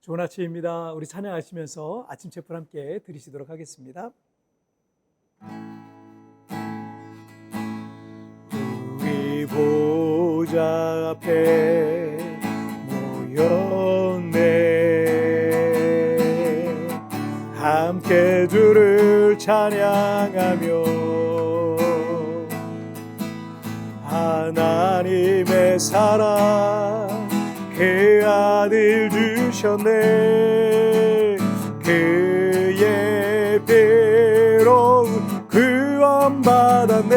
좋은 아침입니다. 우리 찬양하시면서 아침 책을 함께 들으시도록 하겠습니다. 우리 보좌 앞에 모였네. 함께 주를 찬양하며 하나님의 사랑 그 아들 주셨네. 그의 배로 구원 받았네.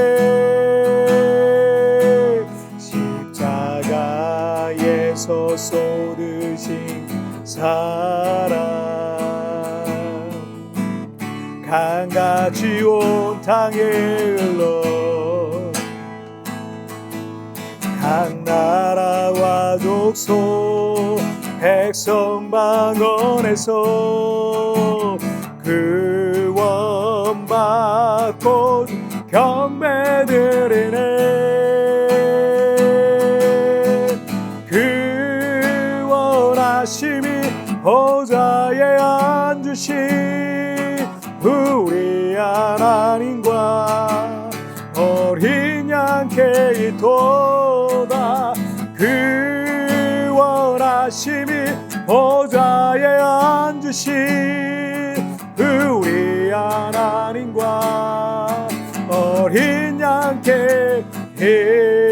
십자가에서 쏟으신 사랑 강같이 온 땅에 흘러 각 나라와 족속 백성 방언에서 구원받고 경배드리네. 구원하심이 보좌에 앉으신 우리 하나님과 어린 양께 있도다. 구원하심이 보좌에 앉으신 우리 하나님과 어린 양께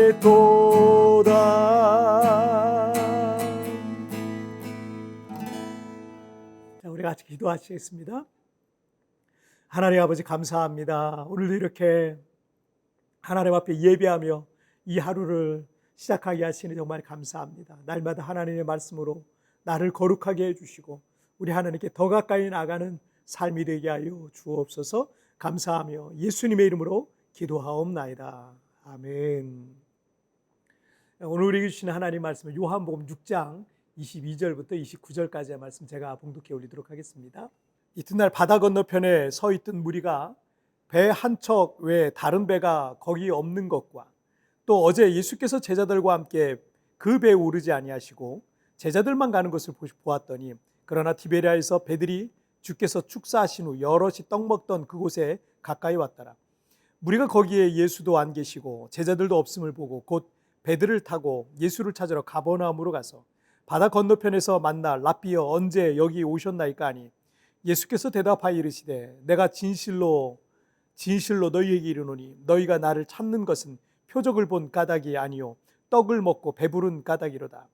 있도다. 자, 우리 같이 기도하시겠습니다. 하나님 아버지 감사합니다. 오늘도 이렇게 하나님 앞에 예배하며 이 하루를 시작하게 하시니 정말 감사합니다. 날마다 하나님의 말씀으로 나를 거룩하게 해주시고 우리 하나님께 더 가까이 나가는 삶이 되게 하여 주옵소서. 감사하며 예수님의 이름으로 기도하옵나이다. 아멘. 오늘 우리에게 주시는 하나님 말씀은 요한복음 6장 22절부터 29절까지의 말씀 제가 봉독해 올리도록 하겠습니다. 이튿날 바다 건너편에 서 있던 무리가 배 한 척 외에 다른 배가 거기 없는 것과 또 어제 예수께서 제자들과 함께 그 배에 오르지 아니하시고 제자들만 가는 것을 보았더니 그러나 디베리아에서 배들이 주께서 축사하신 후 여럿이 떡 먹던 그곳에 가까이 왔더라. 무리가 거기에 예수도 안 계시고 제자들도 없음을 보고 곧 배들을 타고 예수를 찾으러 가버나움으로 가서 바다 건너편에서 만나 랍비여 언제 여기 오셨나이까 하니 예수께서 대답하여 이르시되 내가 진실로 너희에게 이르노니 너희가 나를 찾는 것은 표적을 본 까닭이 아니요 떡을 먹고 배부른 까닭이로다.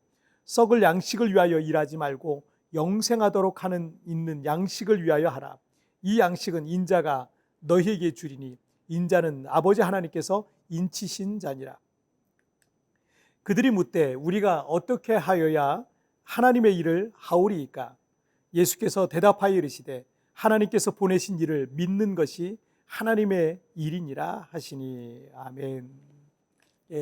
썩을 양식을 위하여 일하지 말고 영생하도록 하는 있는 양식을 위하여 하라. 이 양식은 인자가 너희에게 주리니 인자는 아버지 하나님께서 인치신 자니라. 그들이 묻되 우리가 어떻게 하여야 하나님의 일을 하오리이까? 예수께서 대답하여 이르시되 하나님께서 보내신 일을 믿는 것이 하나님의 일이니라 하시니. 아멘.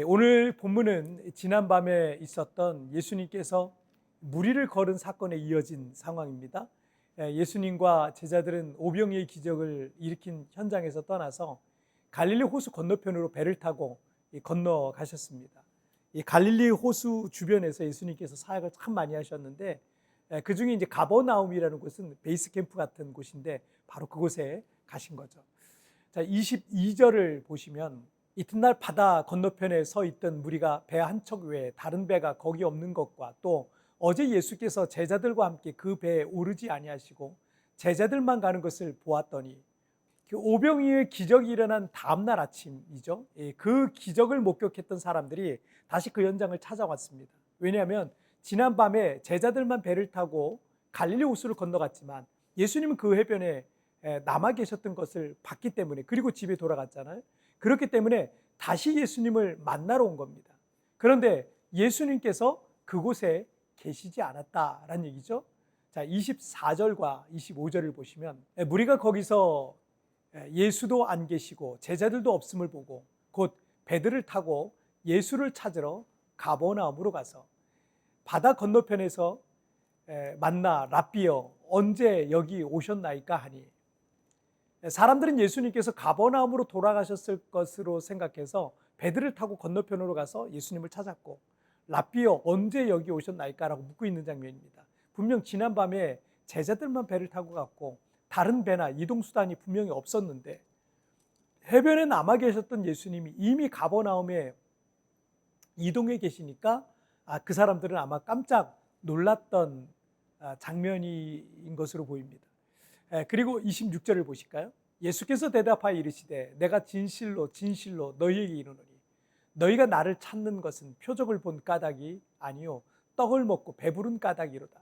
오늘 본문은 지난밤에 있었던 예수님께서 무리를 걸은 사건에 이어진 상황입니다. 예수님과 제자들은 오병이의 기적을 일으킨 현장에서 떠나서 갈릴리 호수 건너편으로 배를 타고 건너가셨습니다. 이 갈릴리 호수 주변에서 예수님께서 사역을 참 많이 하셨는데 그 중에 이제 가버나움이라는 곳은 베이스 캠프 같은 곳인데 바로 그곳에 가신 거죠. 자, 22절을 보시면 이튿날 바다 건너편에 서 있던 무리가 배 한 척 외에 다른 배가 거기 없는 것과 또 어제 예수께서 제자들과 함께 그 배에 오르지 아니하시고 제자들만 가는 것을 보았더니 그 오병이의 기적이 일어난 다음날 아침이죠. 그 기적을 목격했던 사람들이 다시 그 현장을 찾아왔습니다. 왜냐하면 지난밤에 제자들만 배를 타고 갈릴리 호수를 건너갔지만 예수님은 그 해변에 남아 계셨던 것을 봤기 때문에, 그리고 집에 돌아갔잖아요. 그렇기 때문에 다시 예수님을 만나러 온 겁니다. 그런데 예수님께서 그곳에 계시지 않았다라는 얘기죠. 자, 24절과 25절을 보시면 무리가 거기서 예수도 안 계시고 제자들도 없음을 보고 곧 배들을 타고 예수를 찾으러 가버나움으로 가서 바다 건너편에서 만나 랍비여 언제 여기 오셨나이까 하니, 사람들은 예수님께서 가버나움으로 돌아가셨을 것으로 생각해서 배들을 타고 건너편으로 가서 예수님을 찾았고 랍비여 언제 여기 오셨나이까 라고 묻고 있는 장면입니다. 분명 지난밤에 제자들만 배를 타고 갔고 다른 배나 이동수단이 분명히 없었는데 해변에 남아 계셨던 예수님이 이미 가버나움에 이동해 계시니까 그 사람들은 아마 깜짝 놀랐던 장면인 것으로 보입니다. 그리고 26절을 보실까요? 예수께서 대답하여 이르시되 내가 진실로 진실로 너희에게 이르노니 너희가 나를 찾는 것은 표적을 본 까닭이 아니요 떡을 먹고 배부른 까닭이로다.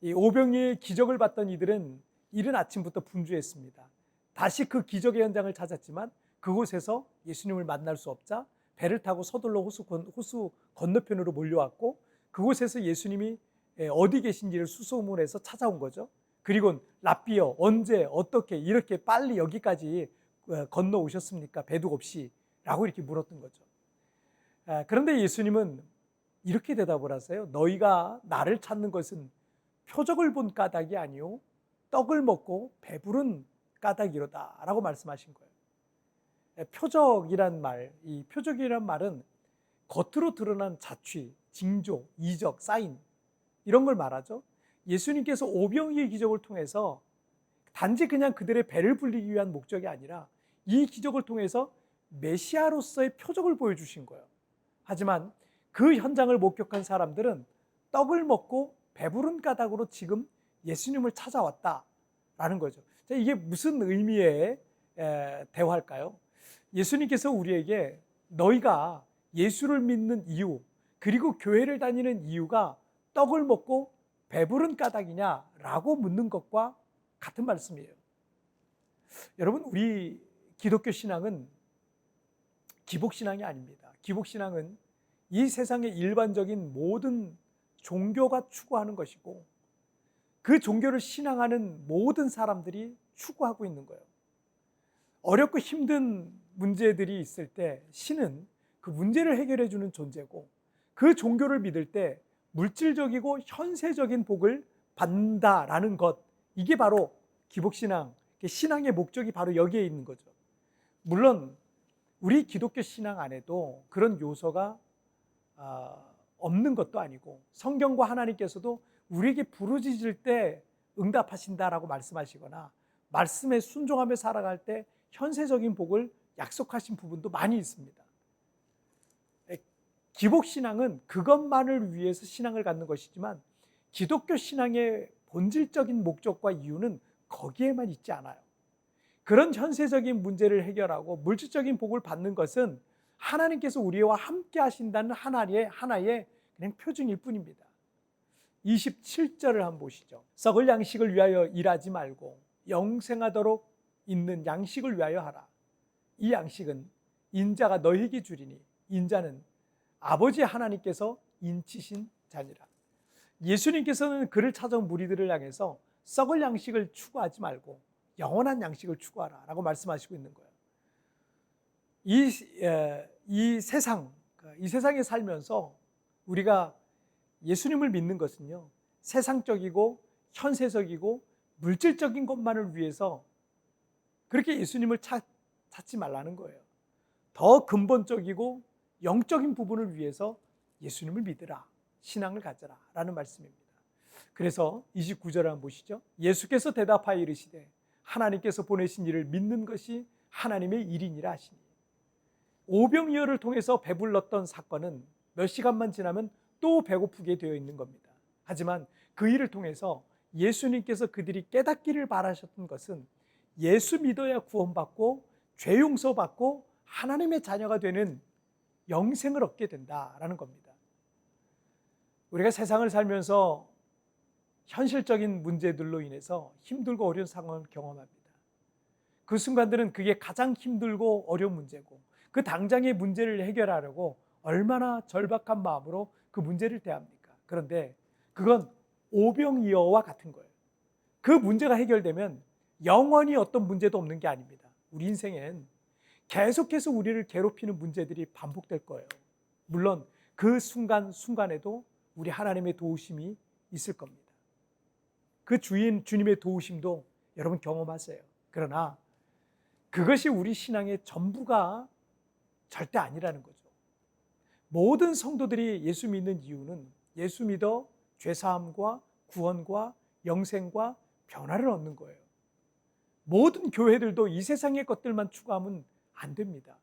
이 오병이의 기적을 봤던 이들은 이른 아침부터 분주했습니다. 다시 그 기적의 현장을 찾았지만 그곳에서 예수님을 만날 수 없자 배를 타고 서둘러 호수 건너편으로 몰려왔고 그곳에서 예수님이 어디 계신지를 수소문해서 찾아온 거죠. 그리고 랍비여 언제 어떻게 이렇게 빨리 여기까지 건너오셨습니까? 배도 없이 라고 이렇게 물었던 거죠. 그런데 예수님은 이렇게 대답을 하세요. 너희가 나를 찾는 것은 표적을 본 까닭이 아니요 떡을 먹고 배부른 까닭이로다 라고 말씀하신 거예요. 표적이란 말, 이 표적이란 말은 겉으로 드러난 자취, 징조, 이적, 사인 이런 걸 말하죠. 예수님께서 오병이의 기적을 통해서 단지 그냥 그들의 배를 불리기 위한 목적이 아니라 이 기적을 통해서 메시아로서의 표적을 보여주신 거예요. 하지만 그 현장을 목격한 사람들은 떡을 먹고 배부른 까닭으로 지금 예수님을 찾아왔다라는 거죠. 이게 무슨 의미의 대화일까요? 예수님께서 우리에게 너희가 예수를 믿는 이유 그리고 교회를 다니는 이유가 떡을 먹고 배부른 까닭이냐라고 묻는 것과 같은 말씀이에요. 여러분, 우리 기독교 신앙은 기복신앙이 아닙니다. 기복신앙은 이 세상의 일반적인 모든 종교가 추구하는 것이고 그 종교를 신앙하는 모든 사람들이 추구하고 있는 거예요. 어렵고 힘든 문제들이 있을 때 신은 그 문제를 해결해 주는 존재고 그 종교를 믿을 때 물질적이고 현세적인 복을 받는다라는 것, 이게 바로 기복신앙, 신앙의 목적이 바로 여기에 있는 거죠. 물론 우리 기독교 신앙 안에도 그런 요소가 없는 것도 아니고 성경과 하나님께서도 우리에게 부르짖을 때 응답하신다라고 말씀하시거나 말씀에 순종하며 살아갈 때 현세적인 복을 약속하신 부분도 많이 있습니다. 기복신앙은 그것만을 위해서 신앙을 갖는 것이지만 기독교 신앙의 본질적인 목적과 이유는 거기에만 있지 않아요. 그런 현세적인 문제를 해결하고 물질적인 복을 받는 것은 하나님께서 우리와 함께 하신다는 하나의 그냥 표징일 뿐입니다. 27절을 한번 보시죠. 썩을 양식을 위하여 일하지 말고 영생하도록 있는 양식을 위하여 하라. 이 양식은 인자가 너희에게 주리니 인자는 아버지 하나님께서 인치신 자니라. 예수님께서는 그를 찾아온 무리들을 향해서 썩을 양식을 추구하지 말고 영원한 양식을 추구하라 라고 말씀하시고 있는 거예요. 이 세상에 살면서 우리가 예수님을 믿는 것은요, 세상적이고 현세적이고 물질적인 것만을 위해서 그렇게 예수님을 찾지 말라는 거예요. 더 근본적이고 영적인 부분을 위해서 예수님을 믿으라, 신앙을 가져라 라는 말씀입니다. 그래서 29절 한번 보시죠. 예수께서 대답하여 이르시되 하나님께서 보내신 이를 믿는 것이 하나님의 일이니라 하시니. 오병이어를 통해서 배불렀던 사건은 몇 시간만 지나면 또 배고프게 되어 있는 겁니다. 하지만 그 일을 통해서 예수님께서 그들이 깨닫기를 바라셨던 것은 예수 믿어야 구원받고 죄 용서받고 하나님의 자녀가 되는 영생을 얻게 된다라는 겁니다. 우리가 세상을 살면서 현실적인 문제들로 인해서 힘들고 어려운 상황을 경험합니다. 그 순간들은 그게 가장 힘들고 어려운 문제고 그 당장의 문제를 해결하려고 얼마나 절박한 마음으로 그 문제를 대합니까? 그런데 그건 오병이어와 같은 거예요. 그 문제가 해결되면 영원히 어떤 문제도 없는 게 아닙니다. 우리 인생엔 계속해서 우리를 괴롭히는 문제들이 반복될 거예요. 물론 그 순간에도 우리 하나님의 도우심이 있을 겁니다. 그 주님의 도우심도 여러분 경험하세요. 그러나 그것이 우리 신앙의 전부가 절대 아니라는 거죠. 모든 성도들이 예수 믿는 이유는 예수 믿어 죄사함과 구원과 영생과 변화를 얻는 거예요. 모든 교회들도 이 세상의 것들만 추구하면 안 됩니다.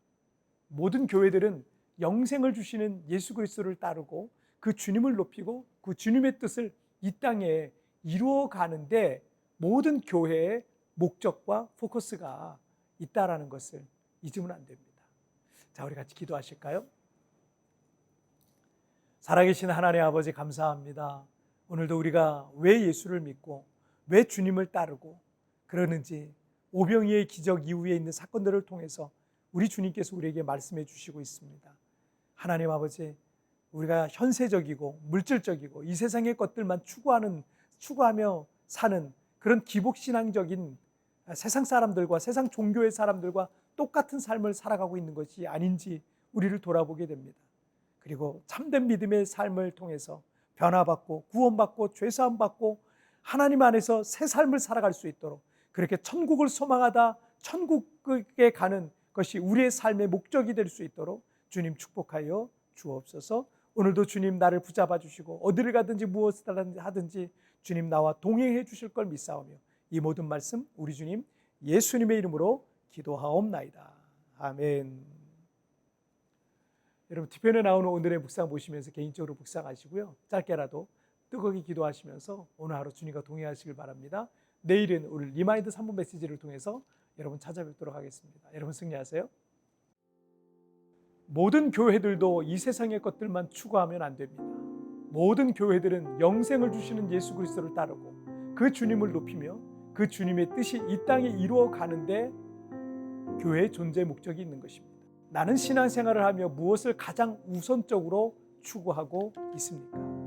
모든 교회들은 영생을 주시는 예수 그리스도를 따르고 그 주님을 높이고 그 주님의 뜻을 이 땅에 이루어 가는데 모든 교회의 목적과 포커스가 있다라는 것을 잊으면 안 됩니다. 자, 우리 같이 기도하실까요? 살아계신 하나님 아버지 감사합니다. 오늘도 우리가 왜 예수를 믿고 왜 주님을 따르고 그러는지 오병이의 기적 이후에 있는 사건들을 통해서 우리 주님께서 우리에게 말씀해 주시고 있습니다. 하나님 아버지, 우리가 현세적이고 물질적이고 이 세상의 것들만 추구하며 사는 그런 기복신앙적인 세상 사람들과 세상 종교의 사람들과 똑같은 삶을 살아가고 있는 것이 아닌지 우리를 돌아보게 됩니다. 그리고 참된 믿음의 삶을 통해서 변화받고 구원받고 죄사함받고 하나님 안에서 새 삶을 살아갈 수 있도록 그렇게 천국을 소망하다 천국에 가는 것이 우리의 삶의 목적이 될 수 있도록 주님 축복하여 주옵소서. 오늘도 주님 나를 붙잡아 주시고 어디를 가든지 무엇을 하든지 주님 나와 동행해 주실 걸 믿사오며 이 모든 말씀 우리 주님 예수님의 이름으로 기도하옵나이다. 아멘. 여러분 뒤편에 나오는 오늘의 묵상 보시면서 개인적으로 묵상하시고요. 짧게라도 뜨겁게 기도하시면서 오늘 하루 주님과 동행하시길 바랍니다. 내일은 우리 리마인드 3분 메시지를 통해서 여러분 찾아뵙도록 하겠습니다. 여러분 승리하세요. 모든 교회들도 이 세상의 것들만 추구하면 안 됩니다. 모든 교회들은 영생을 주시는 예수 그리스도를 따르고 그 주님을 높이며 그 주님의 뜻이 이 땅에 이루어 가는데 교회의 존재 목적이 있는 것입니다. 나는 신앙생활을 하며 무엇을 가장 우선적으로 추구하고 있습니까?